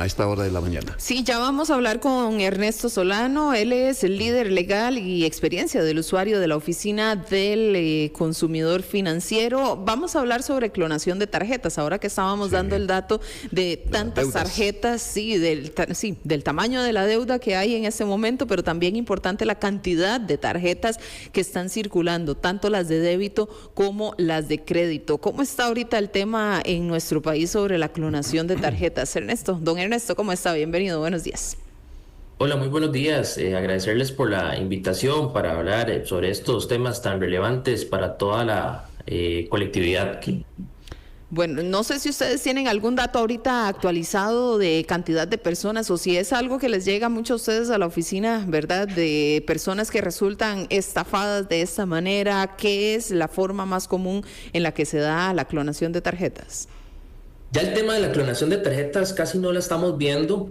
a esta hora de la mañana. Sí, ya vamos a hablar con Ernesto Solano. Él es el líder legal y experiencia del usuario de la Oficina del Consumidor Financiero. Vamos a hablar sobre clonación de tarjetas. Ahora que estábamos dando el dato de tantas tarjetas, del tamaño de la deuda que hay en este momento, pero también importante la cantidad de tarjetas que están circulando, tanto las de débito como las de crédito. ¿Cómo está ahorita el tema en nuestro país sobre la clonación de tarjetas? Don Ernesto, ¿cómo está? Bienvenido, buenos días. Hola, muy buenos días. Agradecerles por la invitación para hablar sobre estos temas tan relevantes para toda la colectividad. Bueno, no sé si ustedes tienen algún dato ahorita actualizado de cantidad de personas o si es algo que les llega mucho a ustedes a la oficina, ¿verdad? De personas que resultan estafadas de esta manera. ¿Qué es la forma más común en la que se da la clonación de tarjetas? Ya el tema de la clonación de tarjetas casi no la estamos viendo.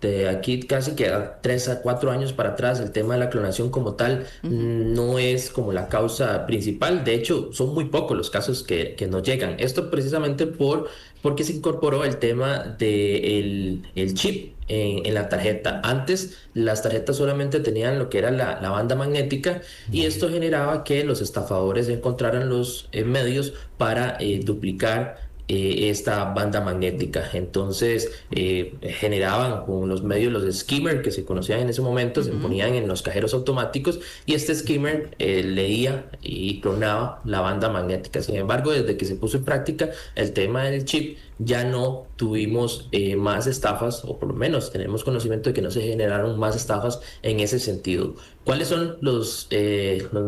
De aquí casi queda 3 a 4 años para atrás. El tema de la clonación como tal no es como la causa principal. De hecho, son muy pocos los casos que nos llegan. Esto precisamente porque se incorporó el tema del el chip en la tarjeta. Antes las tarjetas solamente tenían lo que era la banda magnética y esto generaba que los estafadores encontraran los medios para duplicar esta banda magnética. Entonces generaban con los medios, los skimmers que se conocían en ese momento, se ponían en los cajeros automáticos y este skimmer leía y clonaba la banda magnética. Sin embargo, desde que se puso en práctica el tema del chip, ya no tuvimos más estafas, o por lo menos tenemos conocimiento de que no se generaron más estafas en ese sentido. ¿Cuáles son los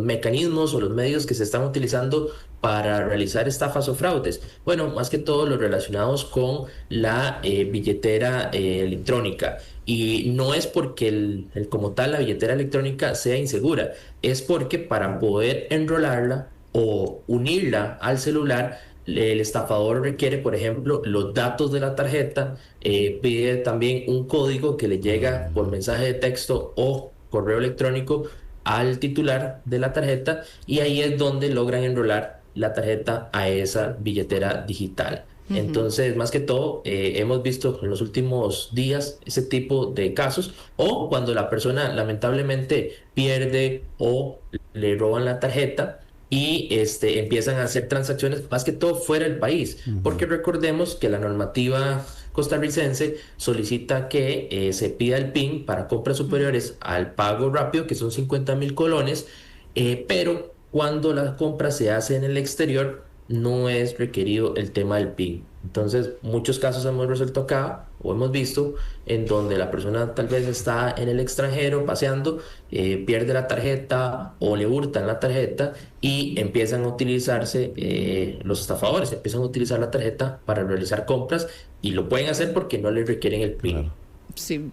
mecanismos o los medios que se están utilizando para realizar estafas o fraudes? Bueno, más que todo los relacionados con la billetera electrónica. Y no es porque como tal la billetera electrónica sea insegura, es porque para poder enrolarla o unirla al celular, el estafador requiere, por ejemplo, los datos de la tarjeta, pide también un código que le llega por mensaje de texto o correo electrónico al titular de la tarjeta y ahí es donde logran enrolar la tarjeta a esa billetera digital. Entonces, más que todo, hemos visto en los últimos días ese tipo de casos o cuando la persona lamentablemente pierde o le roban la tarjeta y empiezan a hacer transacciones más que todo fuera del país, porque recordemos que la normativa costarricense solicita que se pida el PIN para compras superiores al pago rápido, que son 50,000 colones, pero cuando la compra se hace en el exterior no es requerido el tema del PIN. Entonces, muchos casos hemos resuelto acá o hemos visto en donde la persona tal vez está en el extranjero paseando, pierde la tarjeta o le hurtan la tarjeta y empiezan a utilizarse, los estafadores empiezan a utilizar la tarjeta para realizar compras y lo pueden hacer porque no les requieren el PIN. Claro. Sí.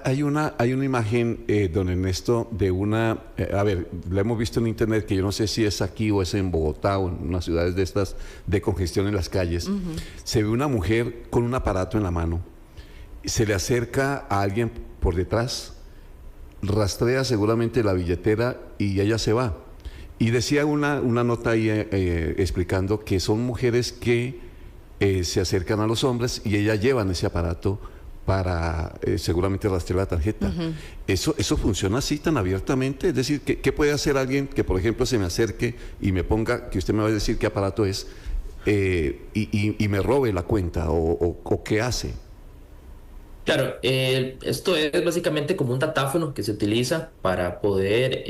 Hay una imagen, don Ernesto, de una, a ver, la hemos visto en internet, que yo no sé si es aquí o es en Bogotá o en unas ciudades de estas de congestión en las calles. Se ve una mujer con un aparato en la mano, se le acerca a alguien por detrás, rastrea seguramente la billetera y ella se va. Y decía una nota ahí explicando que son mujeres que se acercan a los hombres y ellas llevan ese aparato para seguramente rastrear la tarjeta. ¿Eso funciona así tan abiertamente? Es decir, ¿qué puede hacer alguien que, por ejemplo, se me acerque y me ponga, que usted me va a decir qué aparato es, y me robe la cuenta o qué hace? Claro, esto es básicamente como un datáfono que se utiliza para poder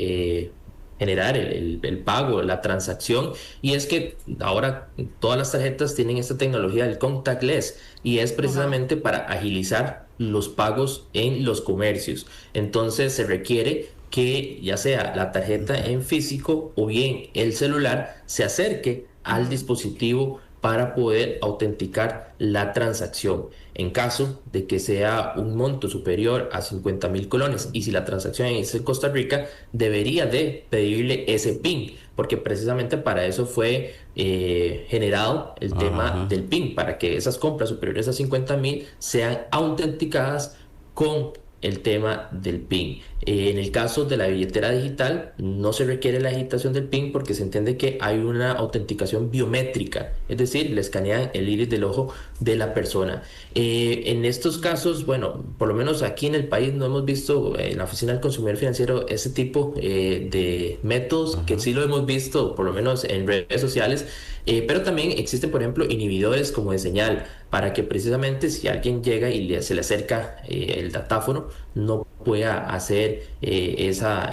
generar el pago, la transacción, y es que ahora todas las tarjetas tienen esta tecnología del contactless y es precisamente para agilizar los pagos en los comercios. Entonces se requiere que ya sea la tarjeta en físico o bien el celular se acerque al dispositivo para poder autenticar la transacción. En caso de que sea un monto superior a 50,000 colones y si la transacción es en Costa Rica, debería de pedirle ese PIN, porque precisamente para eso fue generado el tema del PIN, para que esas compras superiores a 50,000 sean autenticadas con el tema del PIN. En el caso de la billetera digital no se requiere la digitación del PIN porque se entiende que hay una autenticación biométrica, es decir, le escanean el iris del ojo de la persona. En estos casos, bueno, por lo menos aquí en el país no hemos visto en la Oficina del Consumidor Financiero ese tipo de métodos, que sí lo hemos visto por lo menos en redes sociales, pero también existen, por ejemplo, inhibidores como de señal, para que precisamente si alguien llega y se le acerca el datáfono, no pueda hacer esa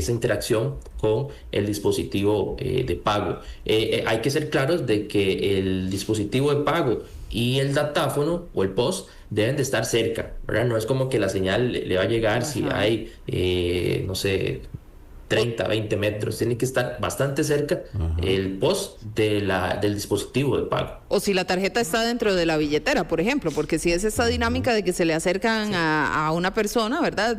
interacción con el dispositivo de pago. Hay que ser claros de que el dispositivo de pago y el datáfono o el POS deben de estar cerca, ¿verdad? No es como que la señal le va a llegar si hay, no sé, 30, 20 metros. Tiene que estar bastante cerca el POS del dispositivo de pago. O si la tarjeta está dentro de la billetera, por ejemplo, porque si es esa dinámica de que se le acercan a una persona, ¿verdad?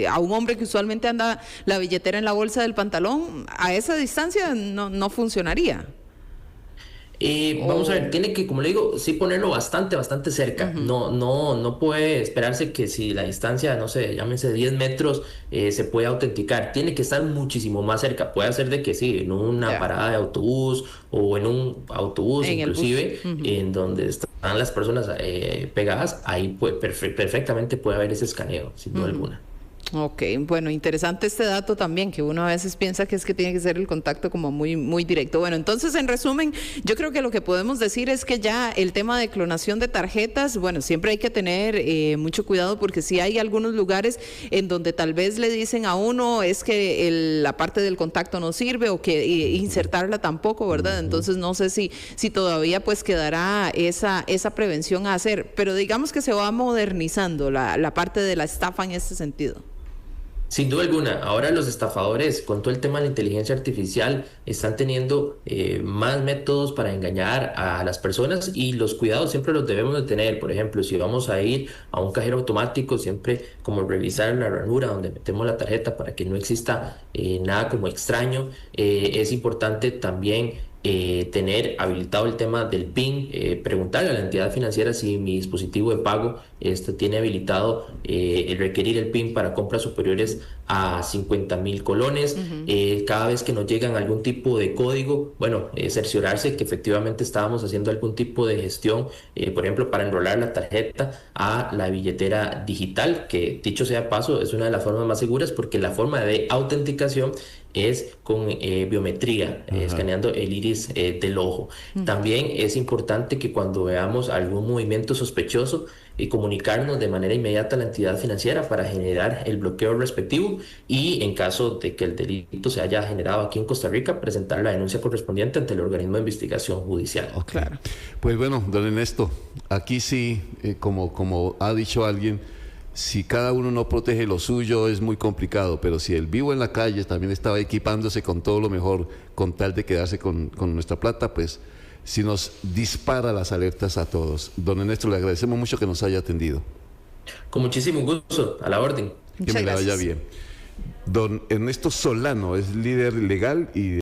A un hombre que usualmente anda la billetera en la bolsa del pantalón, a esa distancia no funcionaría. Vamos a ver, tiene que, como le digo, sí ponerlo bastante cerca. No puede esperarse que si la distancia, no sé, llámese 10 metros, se puede autenticar. Tiene que estar muchísimo más cerca. Puede ser de que sí, en una parada de autobús o en un autobús, inclusive, en donde están las personas pegadas, ahí perfectamente puede haber ese escaneo, sin duda alguna. Ok, bueno, interesante este dato también, que uno a veces piensa que es que tiene que ser el contacto como muy directo. Bueno, entonces, en resumen, yo creo que lo que podemos decir es que ya el tema de clonación de tarjetas, bueno, siempre hay que tener mucho cuidado, porque sí hay algunos lugares en donde tal vez le dicen a uno es que la parte del contacto no sirve, o que insertarla tampoco, ¿verdad? Entonces no sé si todavía pues quedará esa prevención a hacer, pero digamos que se va modernizando la parte de la estafa en este sentido. Sin duda alguna, ahora los estafadores con todo el tema de la inteligencia artificial están teniendo más métodos para engañar a las personas, y los cuidados siempre los debemos de tener. Por ejemplo, si vamos a ir a un cajero automático, siempre como revisar la ranura donde metemos la tarjeta para que no exista nada como extraño. Es importante también tener habilitado el tema del PIN, preguntarle a la entidad financiera si mi dispositivo de pago tiene habilitado el requerir el PIN para compras superiores a 50,000 colones. Cada vez que nos llegan algún tipo de código, bueno, cerciorarse que efectivamente estábamos haciendo algún tipo de gestión, por ejemplo, para enrolar la tarjeta a la billetera digital, que dicho sea de paso, es una de las formas más seguras, porque la forma de autenticación es con biometría, escaneando el iris del ojo. También es importante que cuando veamos algún movimiento sospechoso, comunicarnos de manera inmediata a la entidad financiera para generar el bloqueo respectivo, y en caso de que el delito se haya generado aquí en Costa Rica, presentar la denuncia correspondiente ante el organismo de investigación judicial. Claro. Pues bueno, don Ernesto, aquí sí, como ha dicho alguien, si cada uno no protege lo suyo es muy complicado, pero si el vivo en la calle también estaba equipándose con todo lo mejor con tal de quedarse con nuestra plata, pues sí nos dispara las alertas a todos. Don Ernesto, le agradecemos mucho que nos haya atendido. Con muchísimo gusto, a la orden. Que me la vaya bien. Don Ernesto Solano es líder legal y